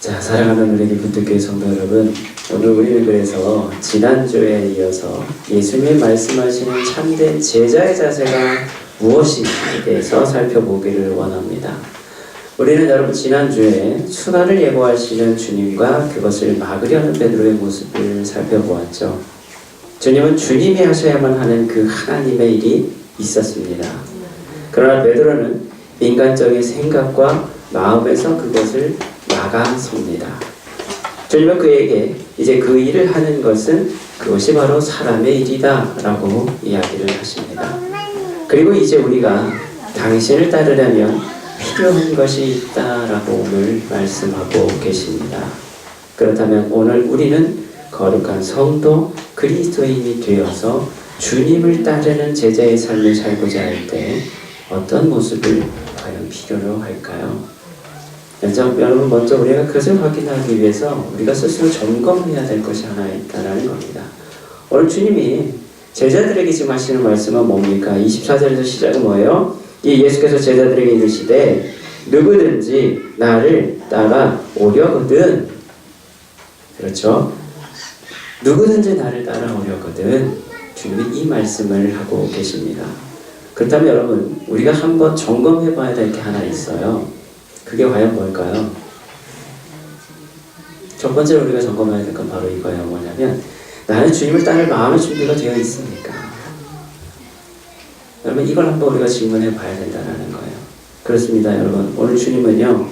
자, 사랑하는 우리 기쁨교회 성도 여러분, 오늘 우리는 그래서 지난주에 이어서 예수님이 말씀하시는 참된 제자의 자세가 무엇인지에 대해서 살펴보기를 원합니다. 우리는 여러분 지난주에 순환을 예고하시는 주님과 그것을 막으려는 베드로의 모습을 살펴보았죠. 주님은 주님이 하셔야만 하는 그 하나님의 일이 있었습니다. 그러나 베드로는 인간적인 생각과 마음에서 그것을 나가섭니다. 주님은 그에게 이제 그 일을 하는 것은 그것이 바로 사람의 일이다 라고 이야기를 하십니다. 그리고 이제 우리가 당신을 따르려면 필요한 것이 있다 라고 오늘 말씀하고 계십니다. 그렇다면 오늘 우리는 거룩한 성도 그리스도인이 되어서 주님을 따르는 제자의 삶을 살고자 할 때 어떤 모습을 과연 필요로 할까요? 여러분 먼저 우리가 그것을 확인하기 위해서 우리가 스스로 점검해야 될 것이 하나 있다는 겁니다. 오늘 주님이 제자들에게 지금 하시는 말씀은 뭡니까? 24절에서 시작은 뭐예요? 이 예수께서 제자들에게 이르시되 누구든지 나를 따라오려거든, 그렇죠? 누구든지 나를 따라오려거든 주님이 이 말씀을 하고 계십니다. 그렇다면 여러분 우리가 한번 점검해 봐야 될 게 하나 있어요. 그게 과연 뭘까요? 첫 번째로 우리가 점검해야 될 건 바로 이거예요. 뭐냐면 나는 주님을 따를 마음의 준비가 되어 있습니까? 여러분 이걸 한번 우리가 질문해 봐야 된다는 거예요. 그렇습니다. 여러분 오늘 주님은요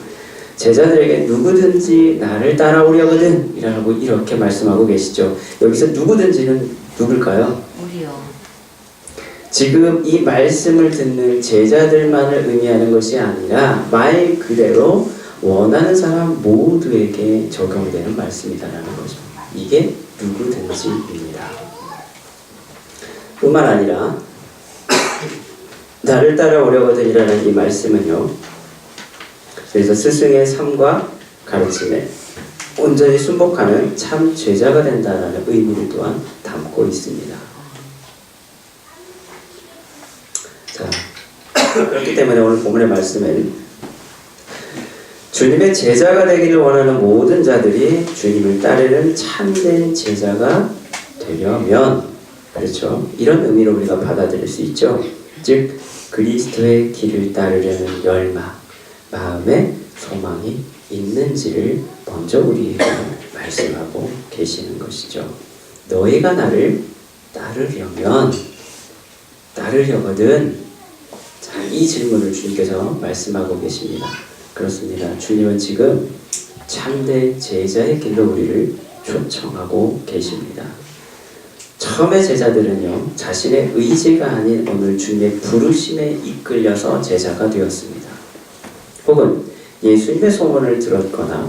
제자들에게 누구든지 나를 따라오려거든 이라고 이렇게 말씀하고 계시죠. 여기서 누구든지는 누굴까요? 우리요. 지금 이 말씀을 듣는 제자들만을 의미하는 것이 아니라 말 그대로 원하는 사람 모두에게 적용되는 말씀이다라는 거죠. 이게 누구든지입니다. 뿐만 아니라 나를 따라오려거든이라는 이 말씀은요. 그래서 스승의 삶과 가르침에 온전히 순복하는 참 제자가 된다라는 의미를 또한 담고 있습니다. 자, 그렇기 때문에 오늘 본문의 말씀은 주님의 제자가 되기를 원하는 모든 자들이 주님을 따르는 참된 제자가 되려면, 그렇죠? 이런 의미로 우리가 받아들일 수 있죠. 즉 그리스도의 길을 따르려는 열망, 마음에 소망이 있는지를 먼저 우리에게 말씀하고 계시는 것이죠. 너희가 나를 따르려거든. 자, 이 질문을 주님께서 말씀하고 계십니다. 그렇습니다. 주님은 지금 참된 제자의 길로 우리를 초청하고 계십니다. 처음에 제자들은요 자신의 의지가 아닌 오늘 주님의 부르심에 이끌려서 제자가 되었습니다. 혹은 예수님의 소문을 들었거나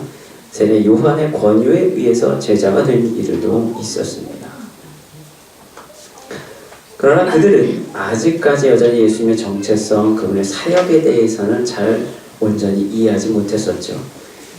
세례 요한의 권유에 의해서 제자가 된 이들도 있었습니다. 그러나 그들은 아직까지 여전히 예수님의 정체성, 그분의 사역에 대해서는 잘 온전히 이해하지 못했었죠.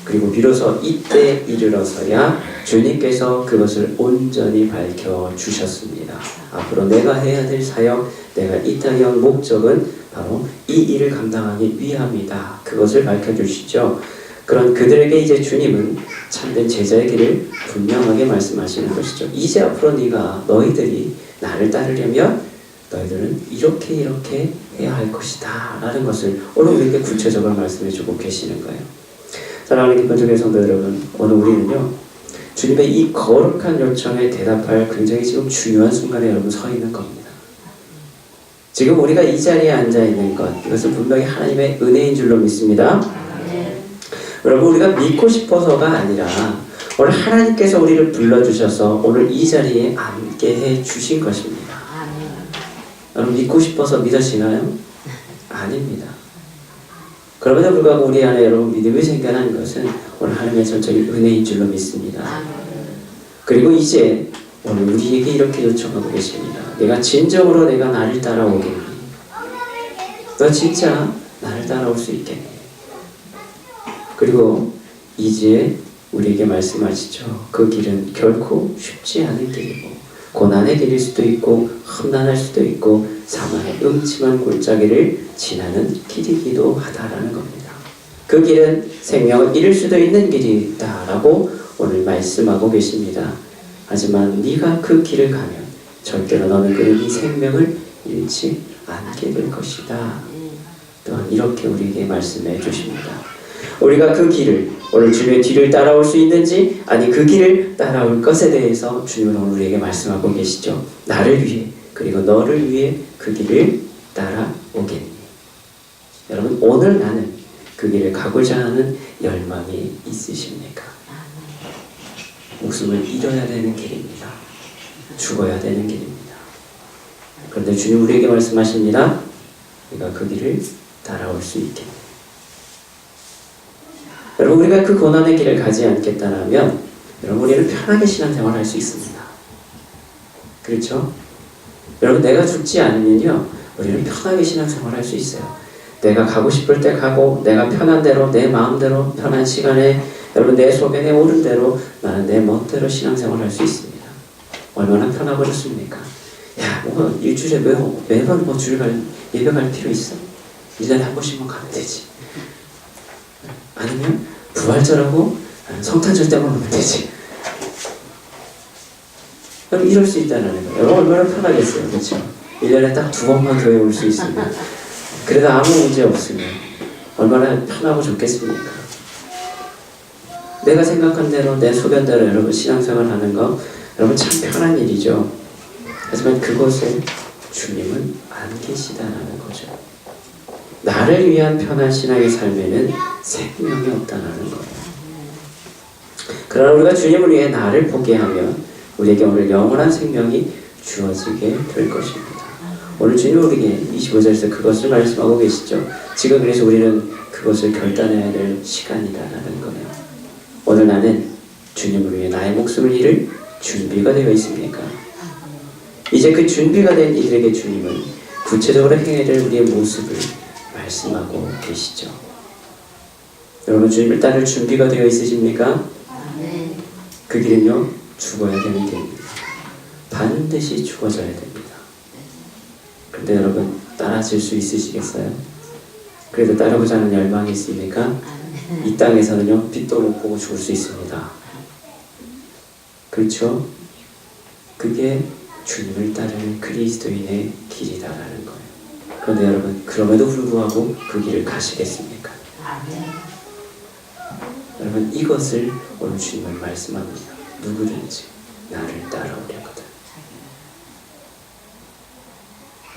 그리고 비로소 이때 이르러서야 주님께서 그것을 온전히 밝혀주셨습니다. 앞으로 내가 해야 될 사역, 내가 이 땅에 온 목적은 바로 이 일을 감당하기 위함이다. 그것을 밝혀주시죠. 그런 그들에게 이제 주님은 참된 제자의 길을 분명하게 말씀하시는 것이죠. 이제 앞으로 너희들이 나를 따르려면 너희들은 이렇게 해야 할 것이다 라는 것을 오늘 우리에게 구체적으로 말씀해주고 계시는 거예요. 사랑하는 기쁨교회 성도 여러분, 오늘 우리는요 주님의 이 거룩한 요청에 대답할 굉장히 지금 중요한 순간에 여러분 서 있는 겁니다. 지금 우리가 이 자리에 앉아 있는 것, 이것은 분명히 하나님의 은혜인 줄로 믿습니다. 여러분 우리가 믿고 싶어서가 아니라 오늘 하나님께서 우리를 불러주셔서 오늘 이 자리에 앉게 해주신 것입니다. 여러분 믿고 싶어서 믿으시나요? 아닙니다. 그럼에도 불구하고 우리 안에 여러분 믿음이 생겨난 것은 오늘 하나님의 전적인 은혜인 줄로 믿습니다. 그리고 이제 오늘 우리에게 이렇게 요청하고 계십니다. 내가 진정으로 내가 나를 따라오겠니? 너 진짜 나를 따라올 수 있겠니? 그리고 이제 우리에게 말씀하시죠. 그 길은 결코 쉽지 않은 길이고 고난의 길일 수도 있고 험난할 수도 있고 사망의 음침한 골짜기를 지나는 길이기도 하다라는 겁니다. 그 길은 생명을 잃을 수도 있는 길이다라고 오늘 말씀하고 계십니다. 하지만 네가 그 길을 가면 절대로 너는 이 생명을 잃지 않게 될 것이다. 또한 이렇게 우리에게 말씀해 주십니다. 우리가 그 길을, 오늘 주님의 뒤를 따라올 수 있는지, 아니 그 길을 따라올 것에 대해서 주님은 오늘 우리에게 말씀하고 계시죠. 나를 위해, 그리고 너를 위해 그 길을 따라오겠니? 여러분, 오늘 나는 그 길을 가고자 하는 열망이 있으십니까? 목숨을 잃어야 되는 길입니다. 죽어야 되는 길입니다. 그런데 주님 우리에게 말씀하십니다. 우리가 그 길을 따라올 수 있겠니? 여러분, 우리가 그 고난의 길을 가지 않겠다면 여러분, 우리는 편하게 신앙생활을 할 수 있습니다. 그렇죠? 여러분, 내가 죽지 않으면요, 우리는 편하게 신앙생활을 할 수 있어요. 내가 가고 싶을 때 가고, 내가 편한 대로, 내 마음대로, 편한 시간에, 여러분, 내 속에 내 오른 대로 나는 내 멋대로 신앙생활을 할 수 있습니다. 얼마나 편하고 좋습니까? 야, 뭐 일주일에 매번 뭐 예배 갈 필요 있어? 1년에 한 번씩만 가면 되지. 아니면 부활절하고 성탄절 때만 오면 되지. 여러분, 이럴 수 있다는 거예요. 여러분, 얼마나 편하겠어요. 그렇죠? 1년에 딱 2번만 교회 올 수 있으면, 그래도 아무 문제 없으면 얼마나 편하고 좋겠습니까? 내가 생각한 대로, 내 소견대로 여러분 신앙생활 하는 거 여러분 참 편한 일이죠. 하지만 그곳에 주님은 안 계시다라는 거죠. 나를 위한 편한 신앙의 삶에는 생명이 없다는 거예요. 그러나 우리가 주님을 위해 나를 포기하면 우리에게 오늘 영원한 생명이 주어지게 될 것입니다. 오늘 주님 우리에게 25절에서 그것을 말씀하고 계시죠. 지금 그래서 우리는 그것을 결단해야 될 시간이다라는 거예요. 오늘 나는 주님을 위해 나의 목숨을 잃을 준비가 되어 있습니까? 이제 그 준비가 된 이들에게 주님은 구체적으로 행해야 될 우리의 모습을 말씀하고 계시죠. 여러분, 주님을 따를 준비가 되어 있으십니까? 그 길은요, 죽어야 되는 길입니다. 반드시 죽어져야 됩니다. 근데 여러분, 따라질 수 있으시겠어요? 그래도 따라보자는 열망이 있습니까? 이 땅에서는요, 빛도 못 보고 죽을 수 있습니다. 그렇죠? 그게 주님을 따르는 그리스도인의 길이다라는 거예요. 그런데 여러분, 그럼에도 불구하고 그 길을 가시겠습니까? 여러분, 이것을 오늘 주님은 말씀합니다. 누구든지 나를 따라오려거든.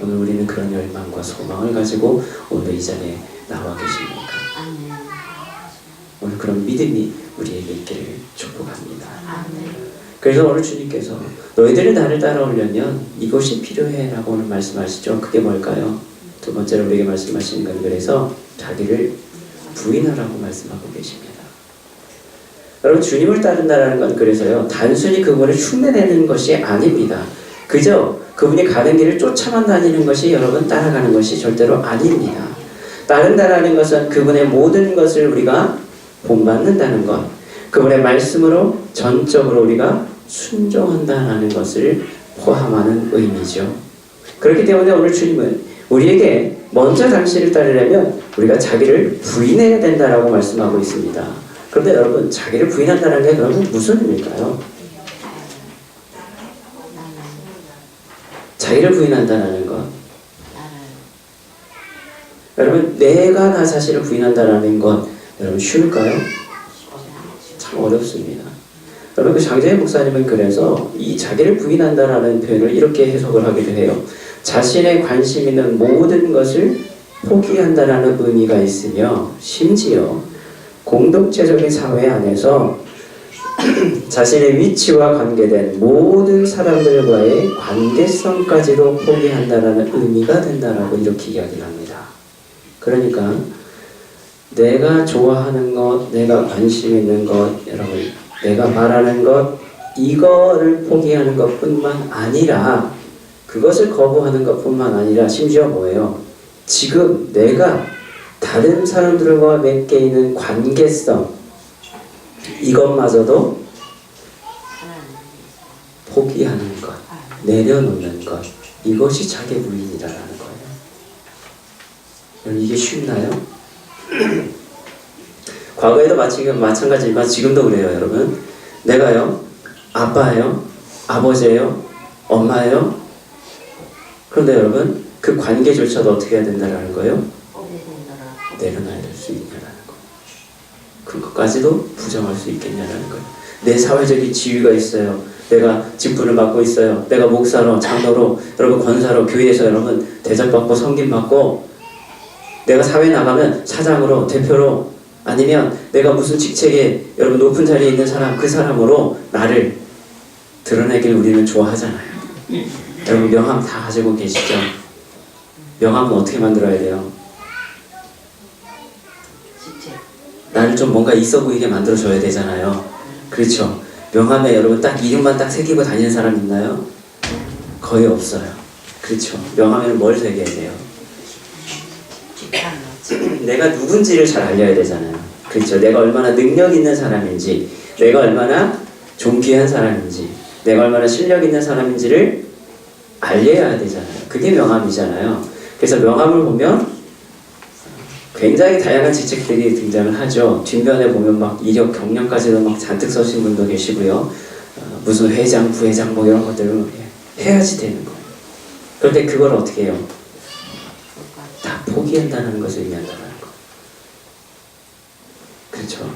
오늘 우리는 그런 열망과 소망을 가지고 오늘 이 자리에 나와 계십니까? 오늘 그런 믿음이 우리에게 있기를 축복합니다. 그래서 오늘 주님께서 너희들이 나를 따라오려면 이것이 필요해 라고 오늘 말씀하시죠. 그게 뭘까요? 두 번째로 우리에게 말씀하시는 건 그래서 자기를 부인하라고 말씀하고 계십니다. 여러분, 주님을 따른다는 건 그래서요, 단순히 그분을 흉내내는 것이 아닙니다. 그저 그분이 가는 길을 쫓아만 다니는 것이 여러분 따라가는 것이 절대로 아닙니다. 따른다라는 것은 그분의 모든 것을 우리가 본받는다는 것, 그분의 말씀으로 전적으로 우리가 순종한다는 것을 포함하는 의미죠. 그렇기 때문에 오늘 주님은 우리에게 먼저 당신을 따르려면 우리가 자기를 부인해야 된다라고 말씀하고 있습니다. 그런데 여러분, 자기를 부인한다는 게 그러면 무슨 의미일까요? 자기를 부인한다는 것, 여러분, 내가 나 자신을 부인한다는 것 여러분 쉬울까요? 참 어렵습니다. 여러분, 그 장재현 목사님은 그래서 이 자기를 부인한다라는 표현을 이렇게 해석을 하기도 해요. 자신의 관심 있는 모든 것을 포기한다라는 의미가 있으며, 심지어 공동체적인 사회 안에서 자신의 위치와 관계된 모든 사람들과의 관계성까지도 포기한다라는 의미가 된다라고 이렇게 이야기를 합니다. 그러니까 내가 좋아하는 것, 내가 관심 있는 것, 여러분, 내가 말하는 것, 이거를 포기하는 것뿐만 아니라, 그것을 거부하는 것뿐만 아니라 심지어 뭐예요? 지금 내가 다른 사람들과 맺게 있는 관계성, 이것마저도 포기하는 것, 내려놓는 것, 이것이 자기 부인이라는 거예요. 여러분, 이게 쉽나요? 과거에도 마찬가지지만 지금도 그래요, 여러분. 내가요, 아빠예요, 아버지예요, 엄마예요. 그런데 여러분, 그 관계조차도 어떻게 해야 된다는 거예요? 내려놔야 될 수 있냐라는 거. 그것까지도 부정할 수 있겠냐라는 거예요. 내 사회적인 지위가 있어요. 내가 직분을 맡고 있어요. 내가 목사로, 장로로, 여러분 권사로, 교회에서 여러분 대접받고 섬김받고, 내가 사회 나가면 사장으로, 대표로, 아니면 내가 무슨 직책에 여러분 높은 자리에 있는 사람, 그 사람으로 나를 드러내길 우리는 좋아하잖아요. 여러분 명함 다 가지고 계시죠? 명함은 어떻게 만들어야 돼요? 나를 좀 뭔가 있어 보이게 만들어줘야 되잖아요. 그렇죠? 명함에 여러분 딱 이름만 딱 새기고 다니는 사람 있나요? 거의 없어요. 그렇죠? 명함에는 뭘 새겨야 돼요? 내가 누군지를 잘 알려야 되잖아요. 그렇죠? 내가 얼마나 능력 있는 사람인지, 내가 얼마나 존귀한 사람인지, 내가 얼마나 실력 있는 사람인지를 알려야 되잖아요. 그게 명함이잖아요. 그래서 명함을 보면 굉장히 다양한 직책들이 등장을 하죠. 뒷면에 보면 막 이력 경력까지도 막 잔뜩 써신 분도 계시고요. 무슨 회장, 부회장 뭐 이런 것들을 해야지 되는 거예요. 그런데 그걸 어떻게 해요? 다 포기한다는 것을 의미한다는 거. 그렇죠?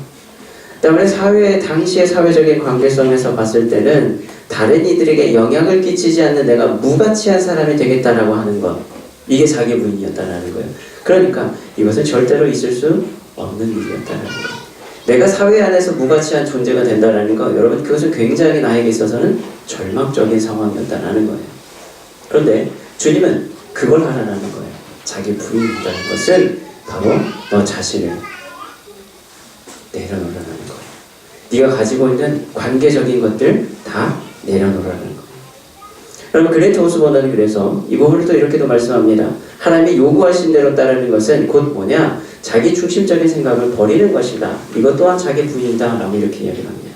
그다음에 당시의 사회적인 관계성에서 봤을 때는 다른 이들에게 영향을 끼치지 않는 내가 무가치한 사람이 되겠다라고 하는 것. 이게 자기 부인이었다는 거예요. 그러니까 이것은 절대로 있을 수 없는 일이었다는 거예요. 내가 사회 안에서 무가치한 존재가 된다는 거, 여러분 그것은 굉장히 나에게 있어서는 절망적인 상황이었다는 거예요. 그런데 주님은 그걸 하라는 거예요. 자기 부인이라는 것은 바로 너 자신을 내려놓으라는 거예요. 네가 가지고 있는 관계적인 것들 다 내려놓으라는 거예요. 여러분 그레이트 호스버너는 그래서 이 부분을 또 이렇게도 말씀합니다. 하나님이 요구하신 대로 따르는 것은 곧 뭐냐? 자기 중심적인 생각을 버리는 것이다. 이것 또한 자기 부인이다 라고 이렇게 이야기를 합니다.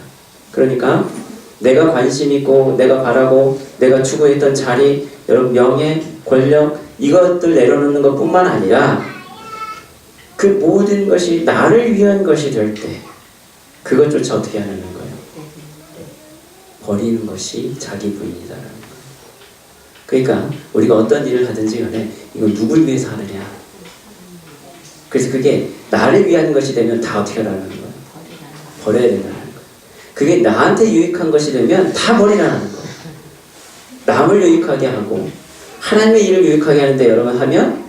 그러니까 내가 관심 있고 내가 바라고 내가 추구했던 자리, 여러분 명예, 권력 이것들 내려놓는 것뿐만 아니라 그 모든 것이 나를 위한 것이 될 때 그것조차 어떻게 하는 거예요? 버리는 것이 자기 부인이다라는 거예요. 그러니까 우리가 어떤 일을 하든지 간에 이걸 누굴 위해서 하느냐. 그래서 그게 나를 위한 것이 되면 다 어떻게 하라는 거예요? 버려야 된다는 거예요. 그게 나한테 유익한 것이 되면 다 버리라는 거예요. 남을 유익하게 하고 하나님의 일을 유익하게 하는데 여러분 하면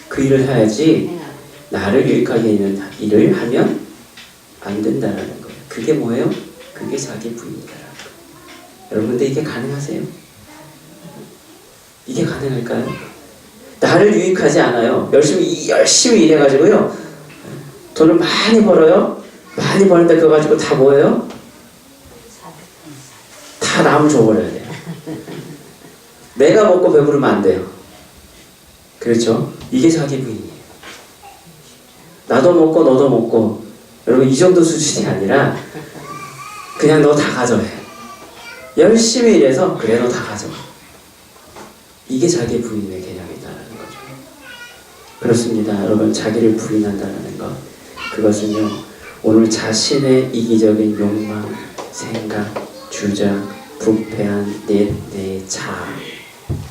그 일을 해야지 나를 유익하게 하는 일을 하면 안 된다는 거예요. 그게 뭐예요? 그게 자기 부인이라는 거예요. 여러분 근데 이게 가능하세요? 이게 가능할까요? 나를 유익하지 않아요. 열심히 일해가지고요. 돈을 많이 벌어요. 많이 버는데 그거 가지고 다 뭐예요? 다 남을 줘버려야 돼요. 내가 먹고 배부르면 안 돼요. 그렇죠? 이게 자기 부인이에요. 나도 먹고 너도 먹고 여러분 이 정도 수준이 아니라 그냥 너 다 가져해. 열심히 일해서 그래 너 다 가져. 이게 자기 부인의 개념이다라는 거죠. 그렇습니다. 여러분 자기를 부인한다는 것 그것은요 오늘 자신의 이기적인 욕망, 생각, 주장, 부패한 내 자아,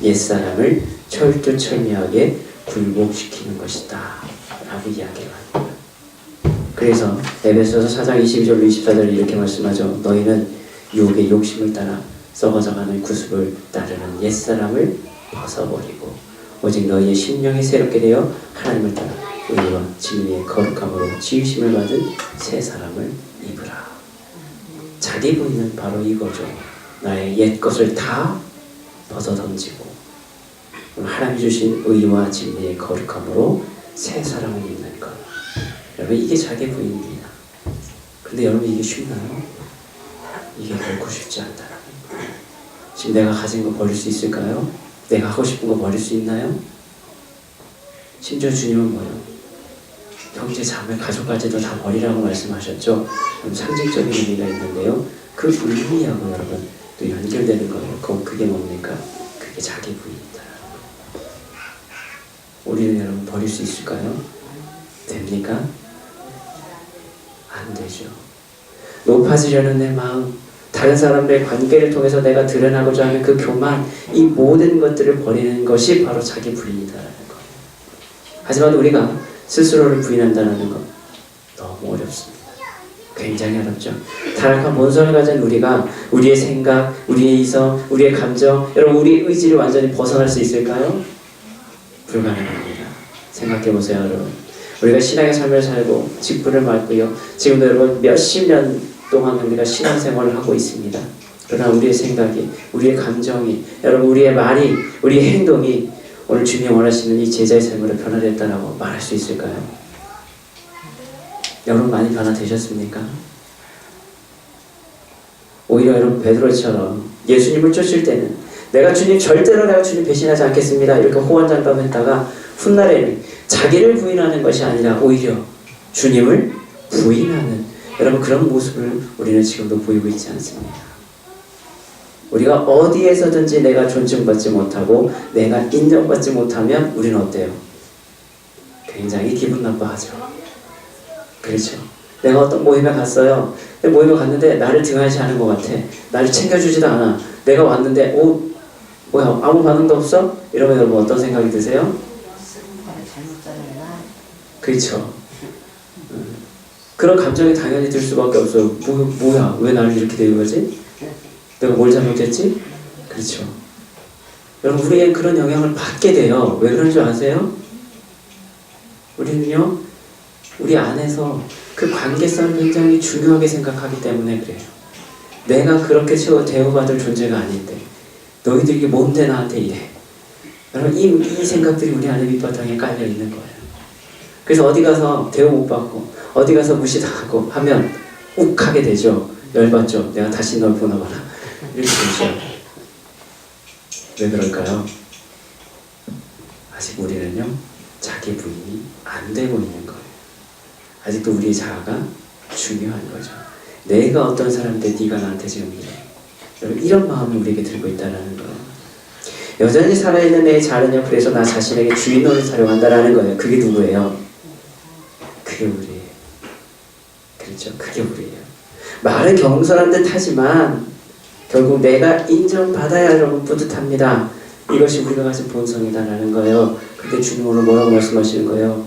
옛사람을 철두철미하게 굴복시키는 것이다 라고 이야기를 합니다. 그래서 에베소서 4장 22절로 24절에 이렇게 말씀하죠. 너희는 유혹의 욕심을 따라 썩어져가는 구습을 따르는 옛사람을 벗어버리고 오직 너희의 심령이 새롭게 되어 하나님을 따라 의와 진리의 거룩함으로 지으심을 받은 새 사람을 입으라. 자기 부인은 바로 이거죠. 나의 옛 것을 다 벗어던지고 하나님이 주신 의와 진리의 거룩함으로 새 사람을 입는 것. 여러분 이게 자기 부인입니다. 근데 여러분 이게 쉽나요? 이게 결코 쉽지 않다라는 거예요. 지금 내가 가진 거 버릴 수 있을까요? 내가 하고 싶은 거 버릴 수 있나요? 심지어 주님은 뭐요? 형제, 자매, 가족까지도 다 버리라고 말씀하셨죠. 상징적인 의미가 있는데요. 그 의미하고 여러분 또 연결되는 거예요. 그게 뭡니까? 그게 자기 부인이다. 우리는 여러분 버릴 수 있을까요? 됩니까? 안 되죠. 높아지려는 내 마음, 다른 사람들의 관계를 통해서 내가 드러나고자 하는 그 교만, 이 모든 것들을 버리는 것이 바로 자기 부인이다라는 거예요. 하지만 우리가 스스로를 부인한다는 것 너무 어렵습니다. 굉장히 어렵죠. 타락한 본성을 가진 우리가 우리의 생각, 우리의 이성, 우리의 감정, 여러분 우리의 의지를 완전히 벗어날 수 있을까요? 불가능합니다. 생각해보세요, 여러분. 우리가 신앙의 삶을 살고 직분을 맡고요. 지금도 여러분 몇십 년 동안 우리가 신앙생활을 하고 있습니다. 그러나 우리의 생각이, 우리의 감정이, 여러분 우리의 말이, 우리의 행동이 오늘 주님이 원하시는 이 제자의 삶으로 변화됐다라고 말할 수 있을까요? 여러분 많이 변화되셨습니까? 오히려 여러분 베드로처럼 예수님을 쫓을 때는 내가 절대로 내가 주님 배신하지 않겠습니다 이렇게 호언장담했다가 훗날에는 자기를 부인하는 것이 아니라 오히려 주님을 부인하는 여러분 그런 모습을 우리는 지금도 보이고 있지 않습니까? 우리가 어디에서든지 내가 존중받지 못하고 내가 인정받지 못하면 우리는 어때요? 굉장히 기분 나빠하죠. 그렇죠. 내가 어떤 모임에 갔어요. 근데 모임에 갔는데 나를 등한시하는 것 같아. 나를 챙겨주지도 않아. 내가 왔는데 뭐야 아무 반응도 없어? 이러면 여러분 어떤 생각이 드세요? 그렇죠. 그런 감정이 당연히 들 수밖에 없어요. 뭐야 왜 나를 이렇게 대는 거지? 내가 뭘 잘못했지? 그렇죠. 여러분 우리의 그런 영향을 받게 돼요. 왜 그런 줄 아세요? 우리는요 우리 안에서 그 관계성을 굉장히 중요하게 생각하기 때문에 그래요. 내가 그렇게 대우받을 존재가 아닌데 너희들이 뭔데 나한테 이래. 여러분 이 생각들이 우리 안에 밑바탕에 깔려 있는 거예요. 그래서 어디 가서 대우 못 받고 어디 가서 무시당하고 하면 욱하게 되죠. 열받죠. 내가 다시 널 보나 봐라. 이렇게 되죠. 왜 그럴까요? 아직 우리는요 자기 부인이 안 되고 있는 거예요. 아직도 우리의 자아가 중요한 거죠. 내가 어떤 사람인데 네가 나한테 지금 이래. 여러분 이런 마음을 우리에게 들고 있다는 거예요. 여전히 살아있는 내 자아는요 그래서 나 자신에게 주인 노릇하려고 한다는 거예요. 그게 누구예요? 그게 우리예요. 그렇죠. 그게 우리예요. 말은 경솔한 듯 하지만 결국 내가 인정받아야 여러분 뿌듯합니다. 이것이 우리가 가진 본성이다라는 거예요. 근데 주님 오늘 뭐라고 말씀하시는 거예요?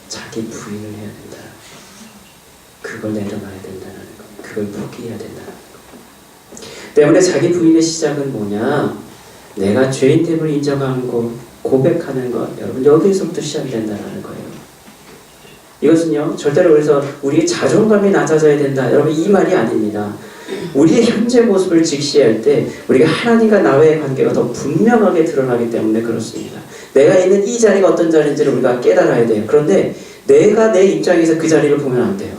자기 부인을 해야 된다. 그걸 내려놔야 된다는 거. 그걸 포기해야 된다는 거. 때문에 자기 부인의 시작은 뭐냐? 내가 죄인됨을 인정하고 고백하는 것. 여러분 여기에서부터 시작된다는 거예요. 이것은요 절대로 그래서 우리의 자존감이 낮아져야 된다. 여러분 이 말이 아닙니다. 우리의 현재 모습을 직시할 때 우리가 하나님과 나와의 관계가 더 분명하게 드러나기 때문에 그렇습니다. 내가 있는 이 자리가 어떤 자리인지를 우리가 깨달아야 돼요. 그런데 내가 내 입장에서 그 자리를 보면 안 돼요.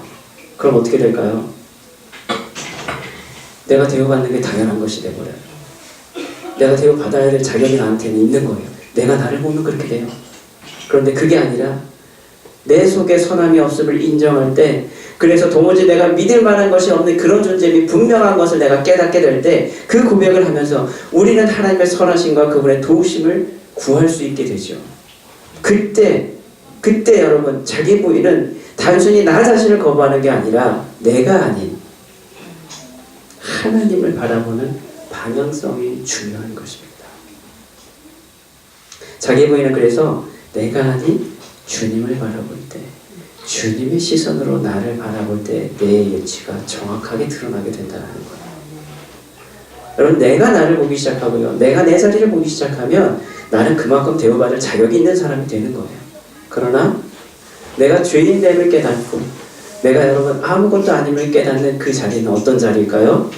그럼 어떻게 될까요? 내가 대우받는 게 당연한 것이 돼버려요. 내가 대우받아야 될 자격이 나한테는 있는 거예요. 내가 나를 보면 그렇게 돼요. 그런데 그게 아니라 내 속에 선함이 없음을 인정할 때 그래서 도무지 내가 믿을 만한 것이 없는 그런 존재임이 분명한 것을 내가 깨닫게 될 때 그 고백을 하면서 우리는 하나님의 선하심과 그분의 도우심을 구할 수 있게 되죠. 그때 여러분 자기 부인은 단순히 나 자신을 거부하는 게 아니라 내가 아닌 하나님을 바라보는 방향성이 중요한 것입니다. 자기 부인은 그래서 내가 아닌 주님을 바라볼 때 주님의 시선으로 나를 바라볼 때 내 예치가 정확하게 드러나게 된다는 거예요. 여러분 내가 나를 보기 시작하고요. 내가 내 자리를 보기 시작하면 나는 그만큼 대우받을 자격이 있는 사람이 되는 거예요. 그러나 내가 죄인됨을 깨닫고 내가 여러분 아무것도 아님을 깨닫는 그 자리는 어떤 자리일까요?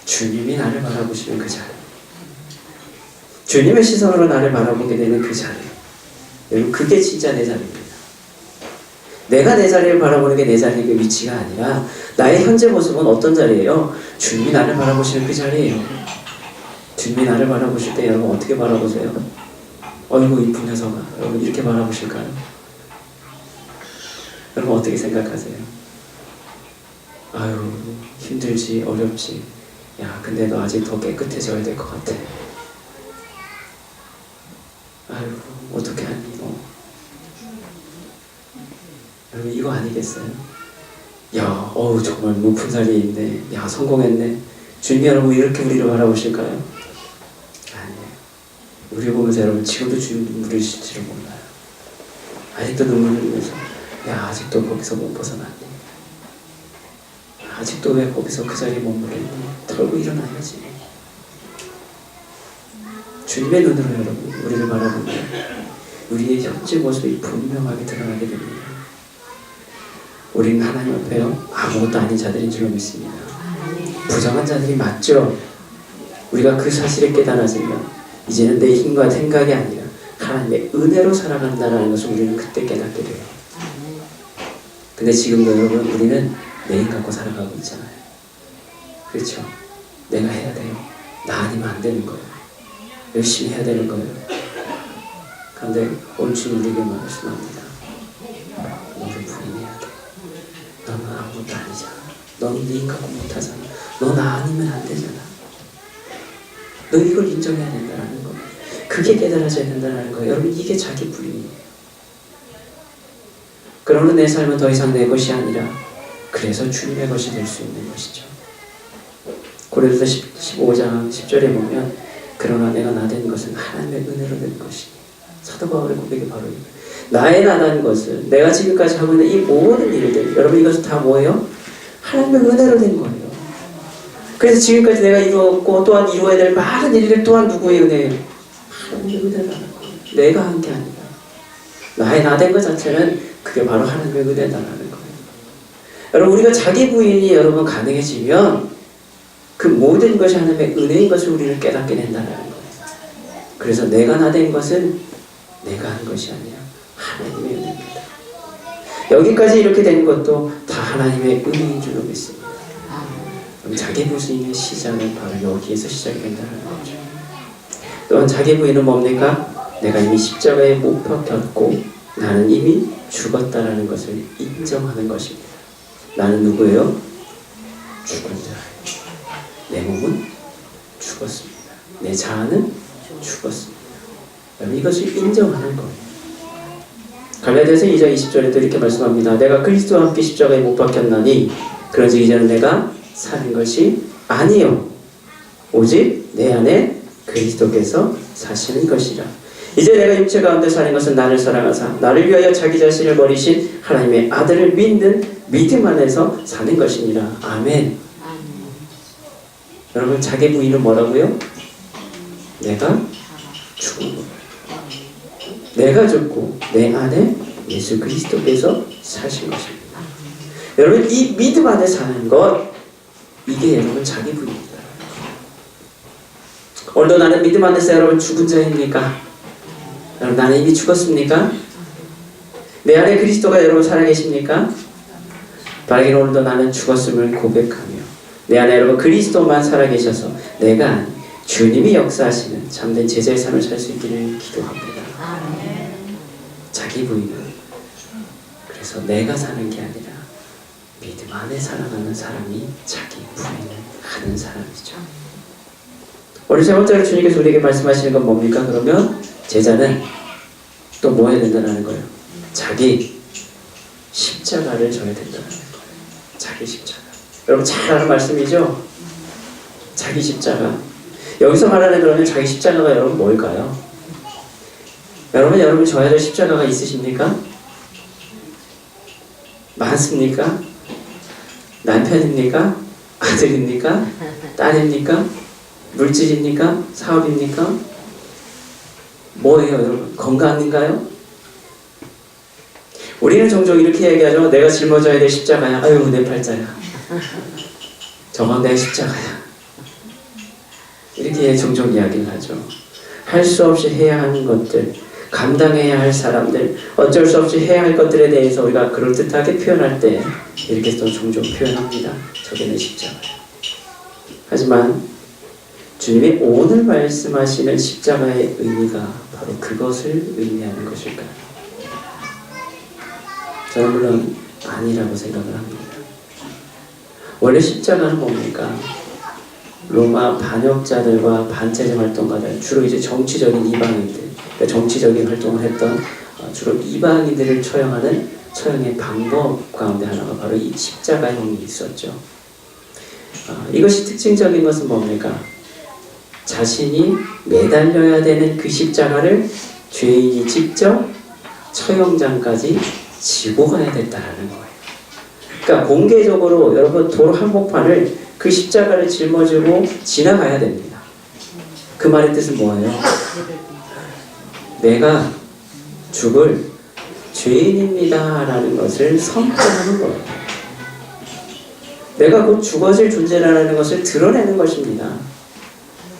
주님이 나를 바라보시는 그 자리. 주님의 시선으로 나를 바라보게 되는 그 자리. 여러분 그게 진짜 내 자리입니다. 내가 내 자리를 바라보는 게 내 자리의 그 위치가 아니라 나의 현재 모습은 어떤 자리예요? 주님이 나를 바라보시는 그 자리예요. 주님이 나를 바라보실 때 여러분 어떻게 바라보세요? 어이구 이쁜 녀석아. 여러분 이렇게 바라보실까요? 여러분 어떻게 생각하세요? 아유 힘들지 어렵지. 야 근데 너 아직 더 깨끗해져야 될 것 같아. 아유 어떻게 하니 너. 여러분 이거 아니겠어요? 야, 어우 정말 높은 자리에 있네. 야, 성공했네. 주님이 여러분 이렇게 우리를 바라보실까요? 아니에요. 우리 보면서 여러분 지금도 주님 눈물을 흘릴지를 몰라요. 아직도 눈물을 흘리면서 야, 아직도 거기서 못 벗어났니? 아직도 왜 거기서 그 자리에 머물렀니? 털고 일어나야지. 주님의 눈으로 여러분 우리를 바라보면 우리의 현재 모습이 분명하게 드러나게 됩니다. 우리는 하나님 앞에요 아무것도 아닌 자들인 줄로 믿습니다. 부정한 자들이 맞죠. 우리가 그 사실을 깨달아지면 이제는 내 힘과 생각이 아니라 하나님의 은혜로 살아간다는 것을 우리는 그때 깨닫게 돼요. 근데 지금도 여러분 우리는 내 힘 갖고 살아가고 있잖아요. 그렇죠? 내가 해야 돼요. 나 아니면 안 되는 거예요. 열심히 해야 되는 거예요. 그런데 오늘 주님 우리에게 말씀합니다. 너를 부인해야 돼. 너는 아무것도 아니잖아. 너는 네 힘 갖고 못하잖아. 너 나 아니면 안 되잖아. 너 이걸 인정해야 된다는 거. 그게 깨달아져야 된다는 거예요. 여러분 이게 자기 부인이에요. 그러므로 내 삶은 더 이상 내 것이 아니라 그래서 주님의 것이 될 수 있는 것이죠. 고린도서 15장 10절에 보면 그러나 내가 나된 것은 하나님의 은혜로 된 것이니 사도 바울의 고백이 바로 이거예요. 나의 나된 것은 내가 지금까지 하고 있는 이 모든 일들 여러분 이것은 다 뭐예요? 하나님의 은혜로 된 거예요. 그래서 지금까지 내가 이루었고 또한 이루어야 될 많은 일들 또한 누구의 은혜예요? 하나님의 은혜라는 거예요. 내가 한 게 아니라 나의 나된 것 자체는 그게 바로 하나님의 은혜다라는 거예요. 여러분 우리가 자기 부인이 여러분 가능해지면 그 모든 것이 하나님의 은혜인 것을 우리는 깨닫게 된다는 거예요. 그래서 내가 나된 것은 내가 한 것이 아니라 하나님의 은혜입니다. 여기까지 이렇게 된 것도 다 하나님의 은혜인 줄로 믿습니다. 그럼 자기 부인의 시작은 바로 여기에서 시작이 된다는 거죠. 또한 자기 부인은 뭡니까? 내가 이미 십자가에 못 박혔고 나는 이미 죽었다라는 것을 인정하는 것입니다. 나는 누구예요? 죽은 자예요. 내 몸은 죽었습니다. 내 자아는 죽었습니다. 여러분 이것을 인정하는 거예요. 갈라디아서 2장 20절에도 이렇게 말씀합니다. 내가 그리스도와 함께 십자가에 못 박혔나니 그런즉 이제는 내가 사는 것이 아니요 오직 내 안에 그리스도께서 사시는 것이라. 이제 내가 육체 가운데 사는 것은 나를 사랑하사 나를 위하여 자기 자신을 버리신 하나님의 아들을 믿는 믿음 안에서 사는 것이니라. 아멘. 여러분 자기 부인은 뭐라고요? 내가 죽은 것. 내가 죽고 내 안에 예수 그리스도께서 사신 것입니다. 여러분 이 믿음 안에 사는 것 이게 여러분 자기 부인입니다. 오늘도 나는 믿음 안에서 여러분 죽은 자입니까? 여러분 나는 이미 죽었습니까? 내 안에 그리스도가 여러분 살아계십니까? 바라긴 오늘도 나는 죽었음을 고백하며 내 안에 여러분 그리스도만 살아계셔서 내가 아닌 주님이 역사하시는 참된 제자의 삶을 살 수 있기를 기도합니다. 자기 부인은 그래서 내가 사는 게 아니라 믿음 안에 살아가는 사람이 자기 부인을 하는 사람이죠. 오늘 세 번째로 주님께서 우리에게 말씀하시는 건 뭡니까? 그러면 제자는 또 뭐 해야 된다는 거예요? 자기 십자가를 져야 된다는 거예요. 자기 십자가. 여러분 잘 아는 말씀이죠? 자기 십자가. 여기서 말하는 그러면 자기 십자가가 여러분 뭘까요? 여러분 져야 될 십자가가 있으십니까? 많습니까? 남편입니까? 아들입니까? 딸입니까? 물질입니까? 사업입니까? 뭐예요 여러분? 건강인가요? 우리는 종종 이렇게 얘기하죠. 내가 짊어져야 될 십자가야. 아유 내 팔자야. 저건 내 십자가야. 이렇게 종종 이야기를 하죠. 할 수 없이 해야 하는 것들, 감당해야 할 사람들, 어쩔 수 없이 해야 할 것들에 대해서 우리가 그럴듯하게 표현할 때 이렇게 또 종종 표현합니다. 저게 내 십자가야. 하지만 주님이 오늘 말씀하시는 십자가의 의미가 바로 그것을 의미하는 것일까요? 저는 물론 아니라고 생각을 합니다. 원래 십자가는 뭡니까? 로마 반역자들과 반체제 활동가들, 주로 이제 정치적인 이방인들, 그러니까 정치적인 활동을 했던 주로 이방인들을 처형하는 처형의 방법 가운데 하나가 바로 이 십자가형이 있었죠. 이것이 특징적인 것은 뭡니까? 자신이 매달려야 되는 그 십자가를 죄인이 직접 처형장까지 지고 가야 됐다라는 거예요. 그러니까 공개적으로 여러분 도로 한복판을 그 십자가를 짊어지고 지나가야 됩니다. 그 말의 뜻은 뭐예요? 내가 죽을 죄인입니다 라는 것을 선포하는 거예요. 내가 곧 죽어질 존재라는 것을 드러내는 것입니다.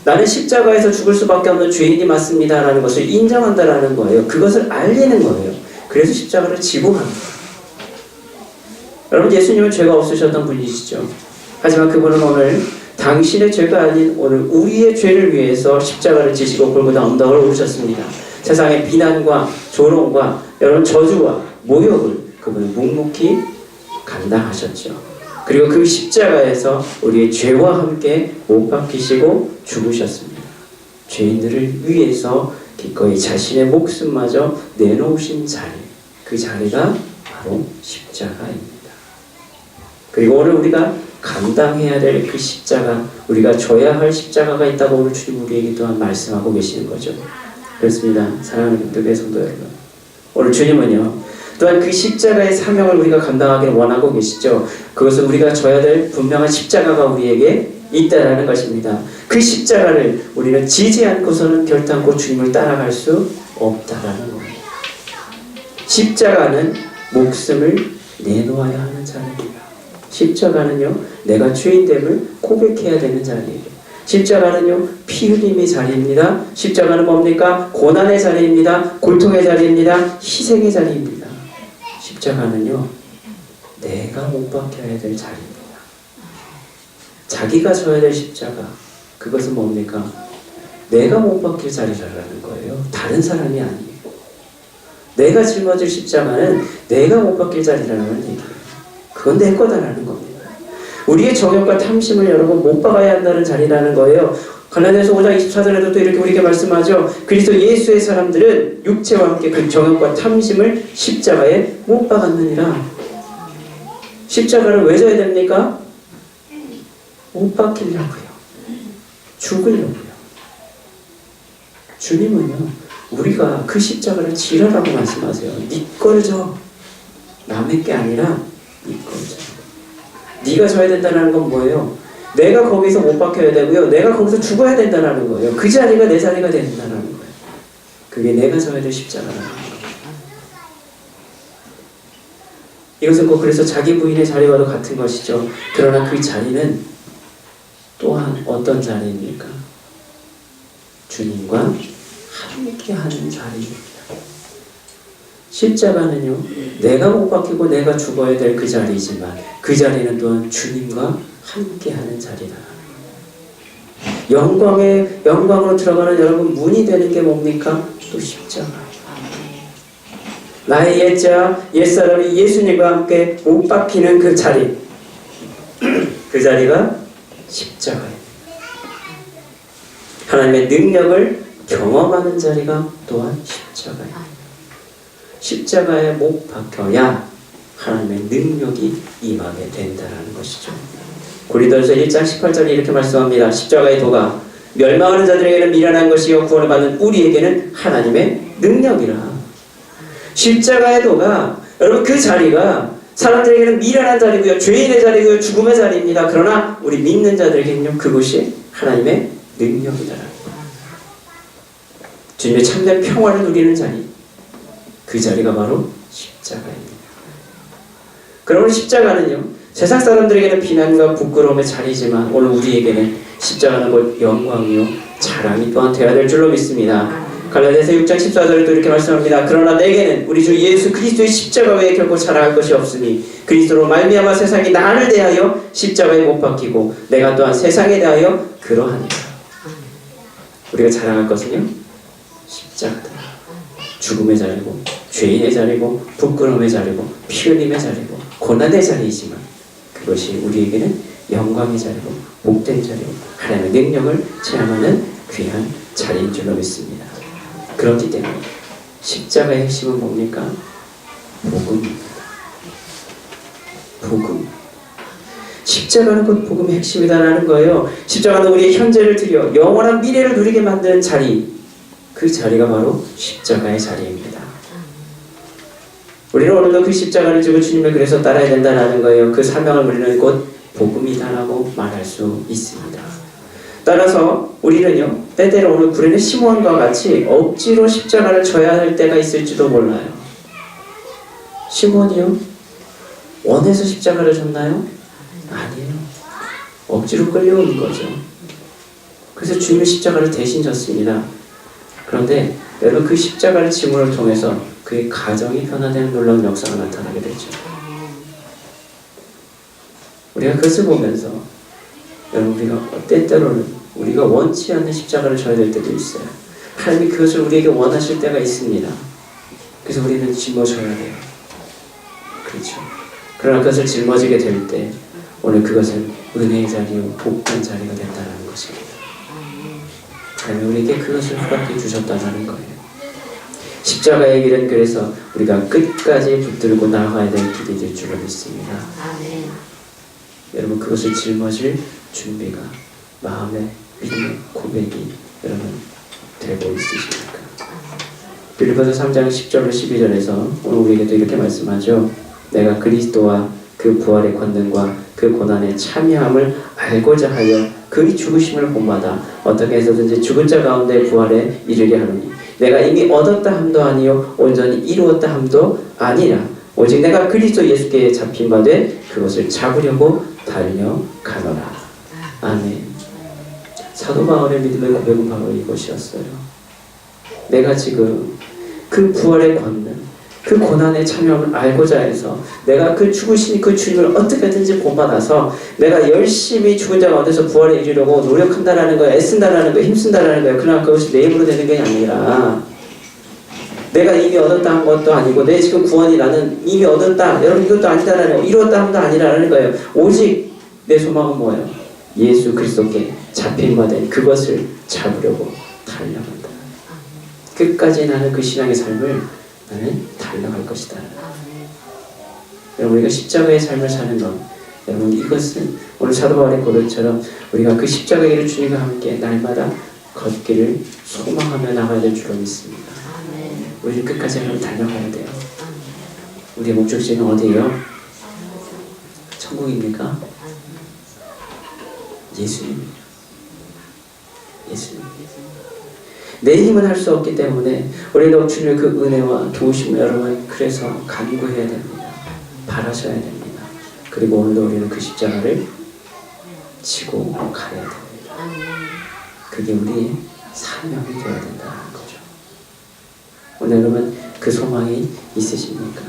나는 십자가에서 죽을 수밖에 없는 죄인이 맞습니다 라는 것을 인정한다라는 거예요. 그것을 알리는 거예요. 그래서 십자가를 지고 가는 거예요. 여러분, 예수님은 죄가 없으셨던 분이시죠. 하지만 그분은 오늘 당신의 죄가 아닌 오늘 우리의 죄를 위해서 십자가를 지시고 골고다 언덕을 오르셨습니다. 세상의 비난과 조롱과 여러분 저주와 모욕을 그분은 묵묵히 감당하셨죠. 그리고 그 십자가에서 우리의 죄와 함께 못 박히시고 죽으셨습니다. 죄인들을 위해서 기꺼이 자신의 목숨마저 내놓으신 자리, 그 자리가 바로 십자가입니다. 그리고 오늘 우리가 감당해야 될 그 십자가, 우리가 져야 할 십자가가 있다고 오늘 주님 우리에게 또한 말씀하고 계시는 거죠. 그렇습니다. 사랑하는 교회 성도 여러분, 오늘 주님은요 또한 그 십자가의 사명을 우리가 감당하기를 원하고 계시죠. 그것은 우리가 져야 될 분명한 십자가가 우리에게 있다라는 것입니다. 그 십자가를 우리는 지지 않고서는 결단코 주님을 따라갈 수 없다라는 거예요. 십자가는 목숨을 내놓아야 하는 자리입니다. 십자가는요 내가 죄인됨을 고백해야 되는 자리예요. 십자가는요 피 흘림의 자리입니다. 십자가는 뭡니까? 고난의 자리입니다. 고통의 자리입니다. 희생의 자리입니다. 십자가는요 내가 못 박혀야 될 자리입니다. 자기가 져야 될 십자가, 그것은 뭡니까? 내가 못 박힐 자리라는 거예요. 다른 사람이 아니에요. 내가 짊어질 십자가는 내가 못 박힐 자리라는 얘기예요. 그건 내 거다라는 겁니다. 우리의 정욕과 탐심을 여러분 못 박아야 한다는 자리라는 거예요. 갈라디아서 5장 24절에도 또 이렇게 우리에게 말씀하죠. 그리스도 예수의 사람들은 육체와 함께 그 정욕과 탐심을 십자가에 못 박았느니라. 십자가를 왜 져야 됩니까? 못 박히려고요. 죽으려고요. 주님은요 우리가 그 십자가를 지라라고 말씀하세요. 네 걸 져. 남의 게 아니라 네 걸 져. 네가 져야 된다는 건 뭐예요? 내가 거기서 못 박혀야 되고요. 내가 거기서 죽어야 된다는 거예요. 그 자리가 내 자리가 된다는 거예요. 그게 내가 져야 될 십자가라는 거예요. 이것은 꼭 그래서 자기 부인의 자리와도 같은 것이죠. 그러나 그 자리는 또한 어떤 자리입니까? 주님과 함께하는 자리입니다. 십자가는요 내가 못 박히고 내가 죽어야 될 그 자리이지만 그 자리는 또한 주님과 함께하는 자리다. 영광으로 들어가는 여러분 문이 되는 게 뭡니까? 또 십자가예요. 나의 옛사람이 예수님과 함께 못 박히는 그 자리, 그 자리가 십자가예요. 하나님의 능력을 경험하는 자리가 또한 십자가예요. 십자가에 못 박혀야 하나님의 능력이 임하게 된다는 것이죠. 고린도전서 1장 18절에 이렇게 말씀합니다. 십자가의 도가 멸망하는 자들에게는 미련한 것이요 구원을 받는 우리에게는 하나님의 능력이라. 십자가의 도가 여러분 그 자리가 사람들에게는 미련한 자리고요, 죄인의 자리고요, 죽음의 자리입니다. 그러나 우리 믿는 자들에게는요 그것이 하나님의 능력이다라는 거예요. 주님의 참된 평화를 누리는 자리, 그 자리가 바로 십자가입니다. 그러면 십자가는요 세상 사람들에게는 비난과 부끄러움의 자리지만 오늘 우리에게는 십자가는 곧 영광이요 자랑이 또한 되어야 될 줄로 믿습니다. 갈라디아서 6장 14절에 또 이렇게 말씀합니다. 그러나 내게는 우리 주 예수 그리스도의 십자가 외에 결코 자랑할 것이 없으니 그리스도로 말미암아 세상이 나를 대하여 십자가에 못 박히고 내가 또한 세상에 대하여 그러하니라. 우리가 자랑할 것은요 십자가다. 죽음의 자리고 죄인의 자리고 부끄러움의 자리고 피 흘림의 자리고 고난의 자리이지만 그것이 우리에게는 영광의 자리고 복된 자리고 하나님의 능력을 체험하는 귀한 자리인 줄로 믿습니다. 그렇기 때문에 십자가의 핵심은 뭡니까? 복음입니다. 복음. 십자가는 곧 복음의 핵심이다라는 거예요. 십자가는 우리의 현재를 드려 영원한 미래를 누리게 만드는 자리, 그 자리가 바로 십자가의 자리입니다. 우리는 오늘도 그 십자가를 지고 주님을 그래서 따라야 된다는 거예요. 그 사명을 우리는 곧 복음이다라고 말할 수 있습니다. 따라서 우리는요, 때때로 오늘 구레네 시몬과 같이 억지로 십자가를 져야 할 때가 있을지도 몰라요. 시몬이요? 원해서 십자가를 졌나요? 아니에요. 억지로 끌려오는 거죠. 그래서 주님의 십자가를 대신 졌습니다. 그런데 여러분, 그 십자가를 짐으로 통해서 그의 가정이 변화되는 놀라운 역사가 나타나게 되죠. 우리가 그것을 보면서 여러분, 우리가 때때로는 우리가 원치 않는 십자가를 져야 될 때도 있어요. 하나님이 그것을 우리에게 원하실 때가 있습니다. 그래서 우리는 짊어져야 돼요. 그렇죠. 그러나 그것을 짊어지게 될 때 오늘 그것은 은혜의 자리요 복된 자리가 된다는 것입니다. 하나님 우리에게 그것을 허락해 주셨다는 거예요. 십자가의 길은 그래서 우리가 끝까지 붙들고 나아가야 될 길이 될 줄로 믿습니다. 아멘. 여러분, 그것을 짊어질 준비가, 마음의 믿음의 고백이 여러분 되고 있으십니까? 빌립보서 3장 10절로 12절에서 오늘 우리에게도 이렇게 말씀하죠. 내가 그리스도와 그 부활의 권능과 그 고난의 참여함을 알고자 하여 그의 죽으심을 본받아 어떻게 해서든지 죽은 자 가운데 부활에 이르려 하노니 내가 이미 얻었다 함도 아니요 온전히 이루었다 함도 아니라 오직 내가 그리스도 예수께 잡힌 바 돼 그것을 잡으려고 달려가노라. 아멘. 사도 바울의 믿음의 고백은 바로 이것이었어요. 내가 지금 그 부활의 권능, 그 고난의 참여함을 알고자 해서 내가 그 죽으신 그 주님을 어떻게든지 본받아서 내가 열심히 죽은 자 가운데서 부활에 이르려고 노력한다라는 거예요. 애쓴다라는 거예요. 힘쓴다라는 거예요. 그러나 그것이 내 힘으로 되는 게 아니라 내가 이미 얻었다 한 것도 아니고 내 지금 구원이 나는 이미 얻었다. 여러분 이것도 아니다라는 거예요. 이루었다 함도 아니라는 거예요. 오직 내 소망은 뭐예요? 예수 그리스도께 잡힌 바 된 그것을 잡으려고 달려간다. 끝까지 나는 그 신앙의 삶을 나는 달려갈 것이다. 여러분 우리가 십자가의 삶을 사는 것, 여러분 이것은 오늘 사도 바울의 고백처럼 우리가 그 십자가의 길을 주님과 함께 날마다 걷기를 소망하며 나가야 될 줄로 믿습니다. 우리는 끝까지 달려가야 돼요. 우리의 목적지는 어디예요? 천국입니까? 예수님입니다. 예수님. 내 힘은 할 수 없기 때문에 우리도 주님의 그 은혜와 도우심을 여러분 그래서 간구해야 됩니다. 바라셔야 됩니다. 그리고 오늘도 우리는 그 십자가를 지고 가야 됩니다. 그게 우리의 사명이 되어야 된다는 거죠. 오늘 여러분 그 소망이 있으십니까?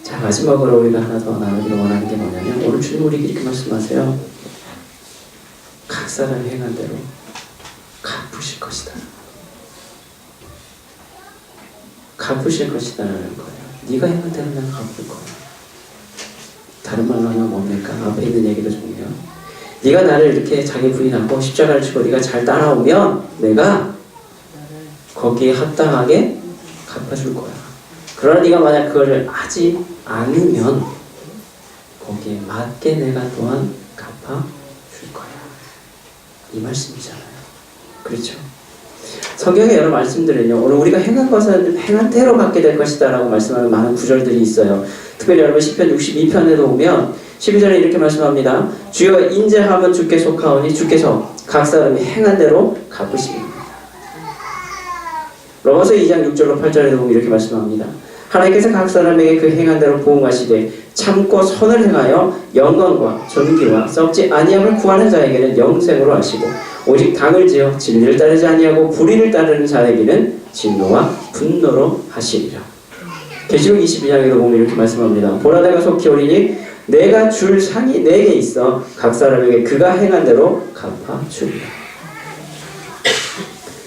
자, 마지막으로 우리가 하나 더 나누기를 원하는 게 뭐냐면 오늘 주님 우리에게 이렇게 말씀하세요. 각 사람이 행한 대로 갚으실 것이다. 갚으실 것이다라는 거예요. 네가 행한 대로 난 갚을 거야. 다른 말로 하면 뭡니까? 앞에 있는 얘기도 정리해요. 네가 나를 이렇게 자기 부인하고 십자가를 지고 네가 잘 따라오면 내가 거기에 합당하게 갚아줄 거야. 그러나 네가 만약 그걸 하지 않으면 거기에 맞게 내가 또한 갚아줄 거야. 이 말씀이잖아요. 그렇죠? 성경의 여러 말씀들은요, 오늘 우리가 행한 것은 행한 대로 받게 될 것이다 라고 말씀하는 많은 구절들이 있어요. 특별히 여러분 시편 62편에도 보면 12절에 이렇게 말씀합니다. 주여 인자함은 주께 속하오니 주께서 각 사람이 행한 대로 갚으시리이다. 로마서 2장 6절로 8절에도 보면 이렇게 말씀합니다. 하나님께서 각 사람에게 그 행한 대로 보응하시되 참고 선을 행하여 영광과 존귀와 썩지 아니함을 구하는 자에게는 영생으로 하시고 오직 당을 지어 진리를 따르지 아니하고 불의를 따르는 자에게는 진노와 분노로 하시리라. 계시록 22장에도 보면 이렇게 말씀합니다. 보라 내가 속히 오리니 내가 줄 상이 내게 있어 각 사람에게 그가 행한 대로 갚아주리라.